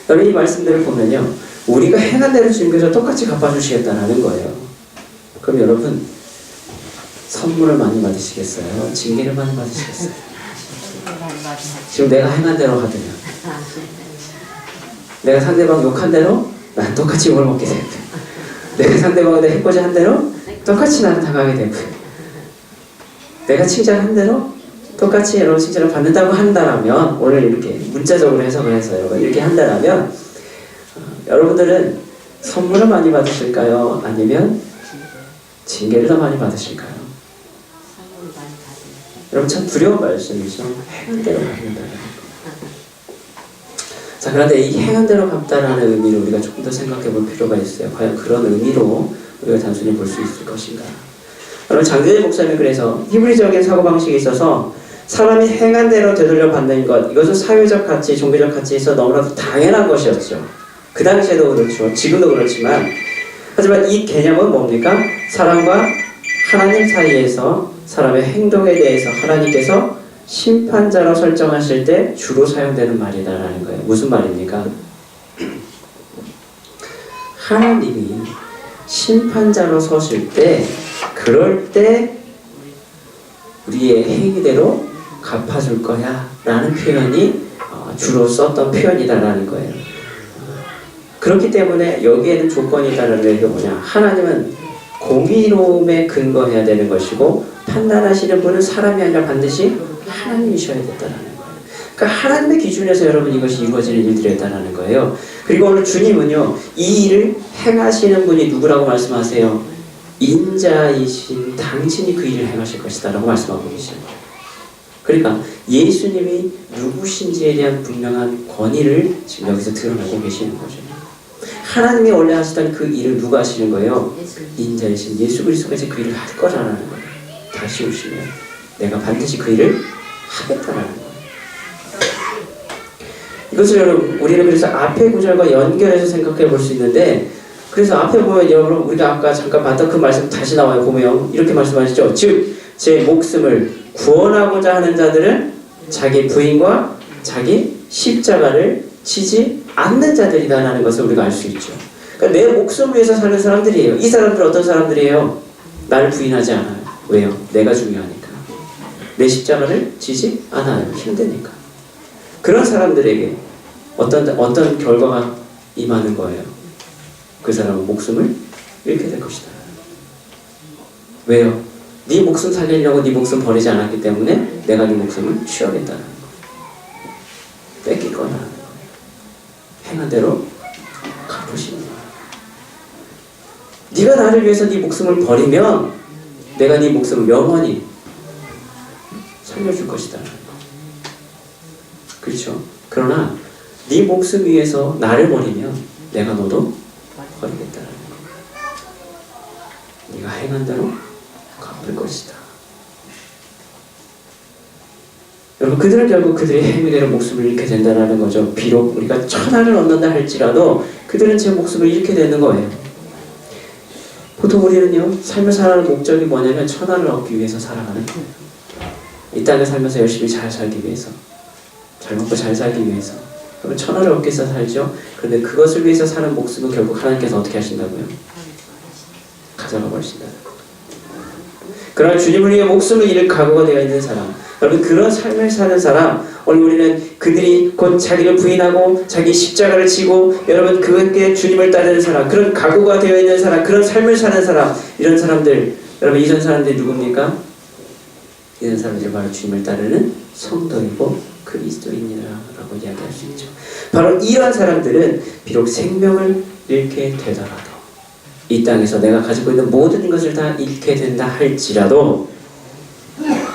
여러분 이 말씀들을 보면요, 우리가 행한 대로 주님께서 똑같이 갚아주시겠다는 거예요. 그럼 여러분 선물을 많이 받으시겠어요? 징계를 많이 받으시겠어요? 지금 내가 행한 대로 하더냐, 내가 상대방 욕한 대로 난 똑같이 욕을 먹게 되고, 내가 상대방한테 해코지 한 대로 똑같이 나는 당하게 되고, 내가 칭찬한 대로 똑같이 여러분 칭찬을 받는다고 한다라면, 오늘 이렇게 문자적으로 해석을 해서 여러분 이렇게 한다라면, 여러분들은 선물을 많이 받으실까요? 아니면 징계를 더 많이 받으실까요? 여러분 참 두려운 말씀이죠. 행한 대로 갚는다. 자, 그런데 이 행한 대로 갚다라는 의미를 우리가 조금 더 생각해 볼 필요가 있어요. 과연 그런 의미로 우리가 단순히 볼 수 있을 것인가? 여러분 장대재 목사님은 그래서 히브리적인 사고방식에 있어서 사람이 행한 대로 되돌려 받는 것, 이것은 사회적 가치, 종교적 가치에서 너무나도 당연한 것이었죠. 그 당시에도 그렇죠. 지금도 그렇지만, 하지만 이 개념은 뭡니까? 사람과 하나님 사이에서 사람의 행동에 대해서 하나님께서 심판자로 설정하실 때 주로 사용되는 말이다라는 거예요. 무슨 말입니까? 하나님이 심판자로 서실 때, 그럴 때 우리의 행위대로 갚아줄 거야 라는 표현이 주로 썼던 표현이다라는 거예요. 그렇기 때문에 여기에는 조건이 있다는 게 뭐냐? 하나님은 공의로움에 근거해야 되는 것이고, 판단하시는 분은 사람이 아니라 반드시 하나님이셔야 된다는 거예요. 그러니까 하나님의 기준에서 여러분 이것이 이루어지는 일들이었다는 거예요. 그리고 오늘 주님은요, 이 일을 행하시는 분이 누구라고 말씀하세요? 인자이신 당신이 그 일을 행하실 것이다 라고 말씀하고 계시는 거예요. 그러니까 예수님이 누구신지에 대한 분명한 권위를 지금 여기서 드러내고 계시는 거죠. 하나님이 원래 하시던 그 일을 누가 하시는 거예요? 인자이신 예수 그리스도가 이제 그 일을 할 거라는 거예요. 다시 오시면 내가 반드시 그 일을 하겠다라는 거예요. 이것을 여러분 우리는 그래서 앞의 구절과 연결해서 생각해 볼 수 있는데, 그래서 앞에 보면 여러분 우리가 아까 잠깐 봤던 그 말씀 다시 나와요. 보면 이렇게 말씀하시죠. 즉 제 목숨을 구원하고자 하는 자들은 자기 부인과 자기 십자가를 지지 않는 자들이다라는 것을 우리가 알 수 있죠. 그러니까 내 목숨을 위해서 사는 사람들이에요. 이 사람들은 어떤 사람들이에요? 나를 부인하지 않아요. 왜요? 내가 중요하니까. 내 십자가를 지지 않아요. 힘드니까. 그런 사람들에게 어떤 결과가 임하는 거예요? 그 사람은 목숨을 잃게 될 것이다. 왜요? 네 목숨 살리려고 네 목숨 버리지 않았기 때문에 내가 네 목숨을 취하겠다는 거예요. 뺏길 거라는 거예요. 행한 대로 갚으시는 거예요. 네가 나를 위해서 네 목숨을 버리면 내가 네 목숨을 영원히 살려줄 것이다. 그렇죠? 그러나 네 목숨 위해서 나를 버리면 내가 너도 버리겠다는 거예요. 네가 행한 대로 갚을 것이다. 여러분 그들은 결국 그들의 행위대로 목숨을 잃게 된다는 거죠. 비록 우리가 천하를 얻는다 할지라도 그들은 제 목숨을 잃게 되는 거예요. 보통 우리는요, 삶을 살아가는 목적이 뭐냐면 천하를 얻기 위해서 살아가는 거예요. 이 땅을 살면서 열심히 잘 살기 위해서, 잘 먹고 잘 살기 위해서. 그러면 천하를 얻기 위해서 살죠. 그런데 그것을 위해서 사는 목숨은 결국 하나님께서 어떻게 하신다고요? 가져가 버리신다는 거예요. 그러나 주님을 위해 목숨을 잃을 각오가 되어 있는 사람, 여러분 그런 삶을 사는 사람, 오늘 우리는 그들이 곧 자기를 부인하고 자기 십자가를 지고 여러분 그분께 주님을 따르는 사람, 그런 각오가 되어 있는 사람, 그런 삶을 사는 사람, 이런 사람들, 여러분 이런 사람들이 누굽니까? 이런 사람들이 바로 주님을 따르는 성도이고 그리스도인이라고 이야기할 수 있죠. 바로 이러한 사람들은 비록 생명을 잃게 되더라도, 이 땅에서 내가 가지고 있는 모든 것을 다 잃게 된다 할지라도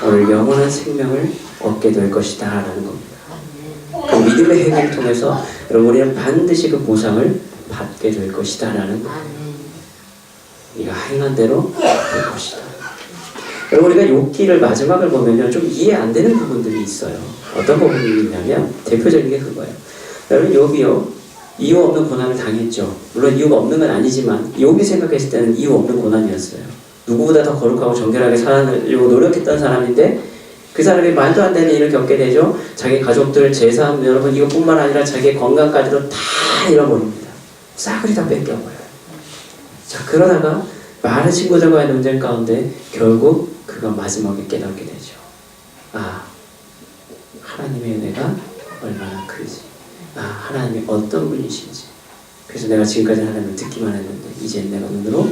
오늘 영원한 생명을 얻게 될 것이다 라는 겁니다. 그 믿음의 행위를 통해서 여러분 우리는 반드시 그 보상을 받게 될 것이다 라는 거예요. 네가 행한 대로 될 것이다. 여러분 우리가 욥기를 마지막을 보면요, 좀 이해 안 되는 부분들이 있어요. 어떤 부분이 있냐면 대표적인 게 그거예요. 여러분 욥이요, 이유 없는 고난을 당했죠. 물론 이유가 없는 건 아니지만 욥이 생각했을 때는 이유 없는 고난이었어요. 누구보다 더 거룩하고 정결하게 살아내려고 노력했던 사람인데 그 사람이 말도 안 되는 일을 겪게 되죠. 자기 가족들, 재산, 여러분 이것뿐만 아니라 자기의 건강까지도 다 잃어버립니다. 싸그리 다 뺏겨버려요. 자, 그러다가 많은 친구들과의 논쟁 가운데 결국 그가 마지막에 깨닫게 되죠. 아, 하나님의 은혜가 얼마나 크지. 아, 하나님이 어떤 분이신지. 그래서 내가 지금까지 하나님을 듣기만 했는데 이제 내가 눈으로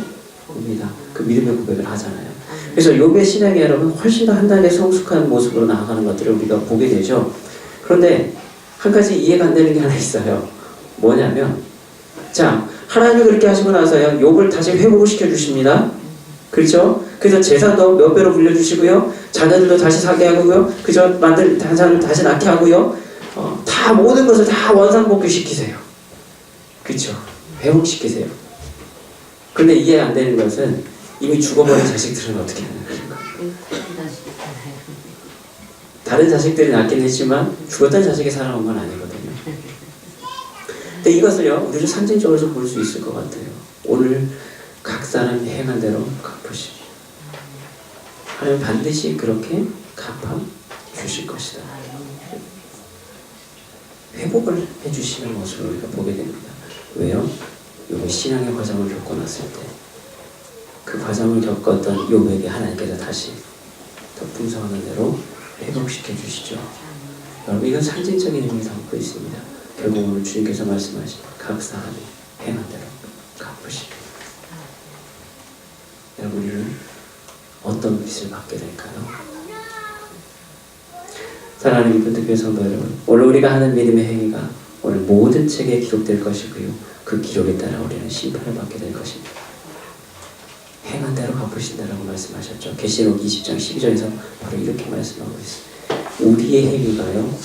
봅니다. 그 믿음의 고백을 하잖아요. 그래서 욥의 신앙이 여러분 훨씬 더 한 단계 성숙한 모습으로 나아가는 것들을 우리가 보게 되죠. 그런데 한 가지 이해가 안 되는 게 하나 있어요. 뭐냐면, 자, 하나님이 그렇게 하시고 나서요, 욥을 다시 회복을 시켜주십니다. 그렇죠? 그래서 재산도 몇 배로 불려주시고요, 자녀들도 다시 사게 하고요, 그죠? 만든 자녀를 다시 낳게 하고요, 다 모든 것을 다 원상복귀 시키세요. 그렇죠? 회복시키세요. 그런데 이해 안 되는 것은 이미 죽어버린 자식들은 어떻게 하는 것인가? 다른 자식들이 낳긴 했지만 죽었던 자식이 살아온 건 아니거든요. 근데 이것을요, 우리는 상징적으로 볼 수 있을 것 같아요. 오늘 각 사람이 행한 대로 갚으시오. 하나님 반드시 그렇게 갚아 주실 것이다. 회복을 해주시는 모습을 우리가 보게 됩니다. 왜요? 욥이 신앙의 과정을 겪고 났을 때 그 과정을 겪었던 욥에게 하나님께서 다시 더 풍성한 대로 회복시켜 주시죠. 여러분, 이건 상징적인 의미를 담고 있습니다. 결국 오늘 주님께서 말씀하신 각 사람이 행한 대로 갚으시고, 여러분, 우리는 어떤 빚을 받게 될까요? 사랑하는 기쁨교회 성도 여러분, 오늘 우리가 하는 믿음의 행위가 오늘 모든 책에 기록될 것이고요, 그 기록에 따라 우리는 심판을 받게 될 것입니다. 행한 대로 갚으신다라고 말씀하셨죠. 계시록 20장 12절에서 바로 이렇게 말씀하고 있습니다. 우리의 행위가요,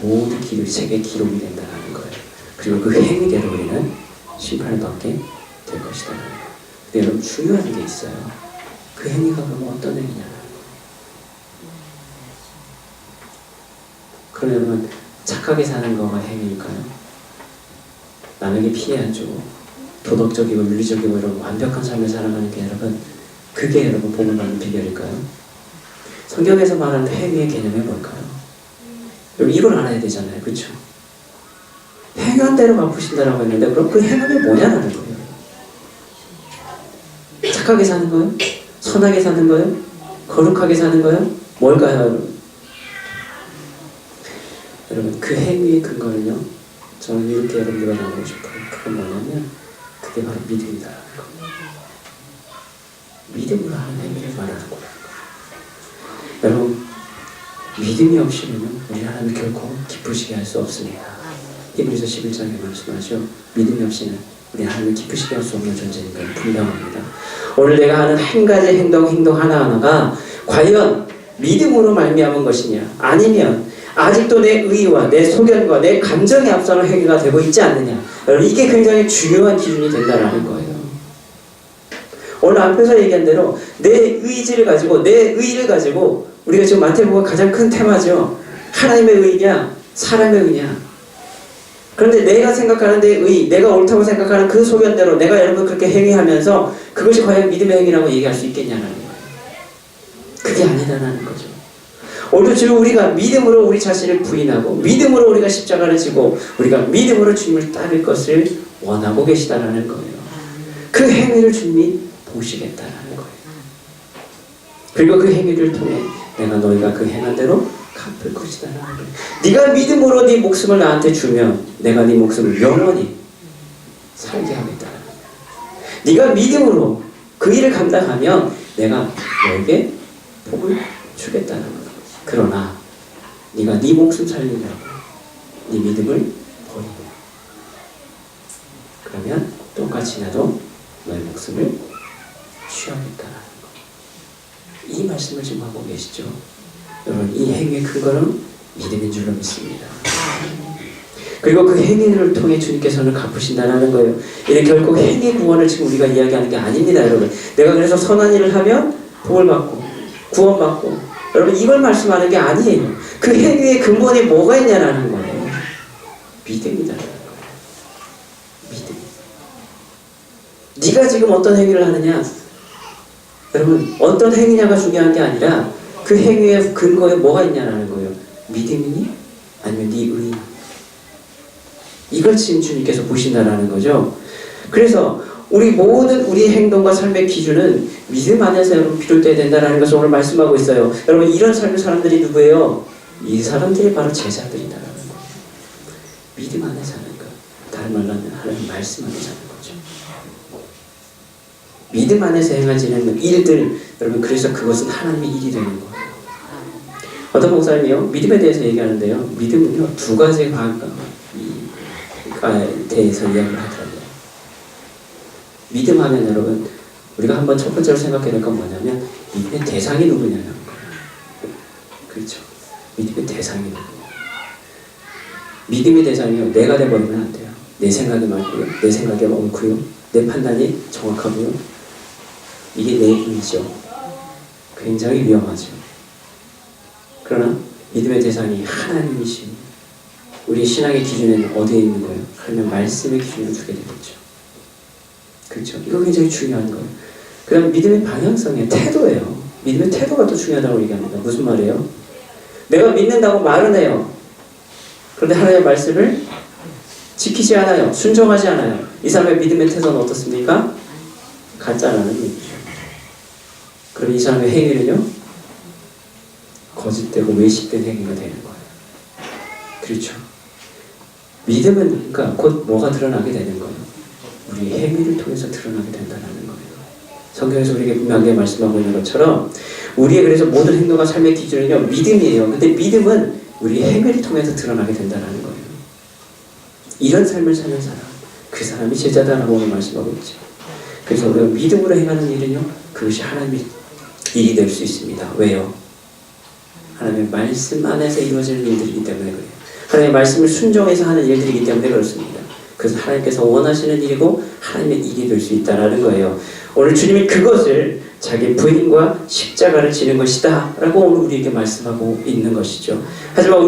모든 책에 기록이 된다는 거예요. 그리고 그 행위대로 우리는 심판을 받게 될 것이다. 근데 여러분, 중요한 게 있어요. 그 행위가 그럼 어떤 행위냐는 거예요. 그러면 착하게 사는 거가 행위일까요? 남에게 피해 안 주고 도덕적이고 윤리적이고 이런 완벽한 삶을 살아가는 게 여러분, 그게 여러분 복을 받는 비결일까요? 성경에서 말하는 행위의 개념이 뭘까요? 여러분, 이걸 알아야 되잖아요. 그렇죠? 행한 대로 갚으신다라고 했는데 그럼 그 행함이 뭐냐라는 거예요. 착하게 사는 거예요? 선하게 사는 거예요? 거룩하게 사는 거예요? 뭘까요, 여러분? 여러분, 그 행위의 근거는요, 저는 이렇게 여러분들과 나누고 싶어요. 그건 뭐냐면, 그게 바로 믿음이다라는 겁니다. 믿음으로 하는 행위를 말하는 거예요. 여러분, 믿음이 없이는요, 우리 하나님 결코 기쁘시게 할 수 없습니다. 히브리서 11장에 말씀하죠. 믿음이 없이는 우리 하나님을 기쁘시게 할 수 없는 존재인 건 분명합니다. 오늘 내가 하는 한 가지 행동 하나하나가 과연 믿음으로 말미암은 것이냐, 아니면 아직도 내 의와 내 소견과 내 감정에 앞서는 행위가 되고 있지 않느냐. 여러분, 이게 굉장히 중요한 기준이 된다는 거예요. 오늘 앞에서 얘기한 대로 내 의지를 가지고, 내 의를 가지고, 우리가 지금 마태복음 가장 큰 테마죠. 하나님의 의냐, 사람의 의냐. 그런데 내가 생각하는 내 의, 내가 옳다고 생각하는 그 소견대로 내가 여러분 그렇게 행위하면서 그것이 과연 믿음의 행위라고 얘기할 수 있겠냐는 거예요. 그게 아니다라는 거죠. 오늘 지금 우리가 믿음으로 우리 자신을 부인하고 믿음으로 우리가 십자가를 지고 우리가 믿음으로 주님을 따를 것을 원하고 계시다라는 거예요. 그 행위를 주님이 보시겠다라는 거예요. 그리고 그 행위를 통해 내가 너희가 그 행한 대로 갚을 것이다라는 거예요. 네가 믿음으로 네 목숨을 나한테 주면 내가 네 목숨을 영원히 살게 하겠다라는 거예요. 네가 믿음으로 그 일을 감당하면 내가 너에게 복을 주겠다는 거예요. 그러나 네가 네 목숨 살리려고 네 믿음을 버리고 그러면 똑같이 나도 너의 목숨을 취하겠다라는 거예요. 이 말씀을 지금 하고 계시죠. 여러분, 이 행위의 근거는 믿음인 줄로 믿습니다. 그리고 그 행위를 통해 주님께서는 갚으신다는 거예요. 이게 결국 행위 구원을 지금 우리가 이야기하는 게 아닙니다, 여러분. 내가 그래서 선한 일을 하면 복을 받고 구원받고, 여러분, 이걸 말씀하는 게 아니에요. 그 행위의 근본에 뭐가 있냐라는 거예요. 믿음이다라는 거예요. 믿음. 네가 지금 어떤 행위를 하느냐, 여러분, 어떤 행위냐가 중요한 게 아니라 그 행위의 근거에 뭐가 있냐라는 거예요. 믿음이니? 아니면 네 의니? 이걸 지금 주님께서 보신다라는 거죠. 그래서 우리 모든 우리 행동과 삶의 기준은 믿음 안에서 여러분 비롯돼야 된다는 것을 오늘 말씀하고 있어요. 여러분, 이런 삶의 사람들이 누구예요? 이 사람들이 바로 제자들이다라는 거예요. 믿음 안에 사는 것. 다른 말로 하면 하나님 말씀 안에 사는 거죠. 믿음 안에서 행해지는 일들, 여러분, 그래서 그것은 하나님의 일이 되는 거예요. 어떤 목사님이요, 믿음에 대해서 얘기하는데요, 믿음은요, 두 가지 대해서 이야기를 하더라고요. 믿음 하면 여러분, 우리가 한번 첫 번째로 생각해야 될 건 뭐냐면, 믿음의 대상이 누구냐는 거예요. 그렇죠. 믿음의 대상이 누구냐. 믿음의 대상이요, 내가 돼버리면 안 돼요. 내 생각이 맞고요, 내 생각이 옳고요, 내 판단이 정확하고요. 이게 내 일이죠. 굉장히 위험하죠. 그러나 믿음의 대상이 하나님이십니다. 우리 신앙의 기준에는 어디에 있는 거예요? 그러면 말씀의 기준을 두게 되겠죠. 그렇죠? 이거 굉장히 중요한 거예요. 그 다음 믿음의 방향성의 태도예요. 믿음의 태도가 또 중요하다고 얘기합니다. 무슨 말이에요? 내가 믿는다고 말은 해요. 그런데 하나님의 말씀을 지키지 않아요. 순종하지 않아요. 이 사람의 믿음의 태도는 어떻습니까? 가짜라는 얘기죠. 그럼 이 사람의 행위는요, 거짓되고 외식된 행위가 되는 거예요. 그렇죠. 믿음은 그러니까 곧 뭐가 드러나게 되는 거예요? 우리 행위를 통해서 드러나게 된다는 거예요. 성경에서 우리에게 분명하게 말씀하고 있는 것처럼 우리의 그래서 모든 행동과 삶의 기준은요, 믿음이에요. 근데 믿음은 우리 행위를 통해서 드러나게 된다는 거예요. 이런 삶을 사는 사람, 그 사람이 제자다라고 오늘 말씀하고 있죠. 그래서 우리가 믿음으로 행하는 일은요, 그것이 하나님의 일이 될 수 있습니다. 왜요? 하나님의 말씀 안에서 이루어지는 일들이기 때문에 그래요. 하나님의 말씀을 순종해서 하는 일들이기 때문에 그렇습니다. 그래서 하나님께서 원하시는 일이고 하나님의 일이 될 수 있다는 거예요. 오늘 주님이 그것을 자기 부인과 십자가를 지는 것이다 라고 오늘 우리에게 말씀하고 있는 것이죠. 하지만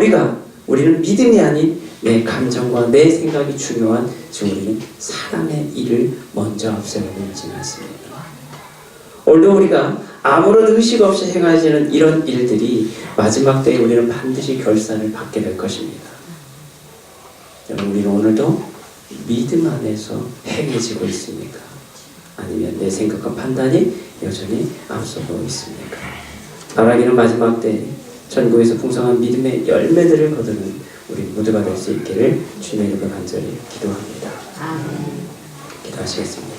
우리는 믿음이 아닌 내 감정과 내 생각이 중요한, 지금 우리는 사람의 일을 먼저 앞세우고 있지는 않습니다. 오늘도 우리가 아무런 의식 없이 행해지는 이런 일들이 마지막 때에 우리는 반드시 결산을 받게 될 것입니다. 여러분, 우리는 오늘도 믿음 안에서 행해지고 있습니까? 아니면 내 생각과 판단이 여전히 앞서고 있습니까? 바라기는 마지막 때 전국에서 풍성한 믿음의 열매들을 거두는 우리 모두가 될 수 있기를 주님의 이름으로 간절히 기도합니다. 기도하시겠습니다.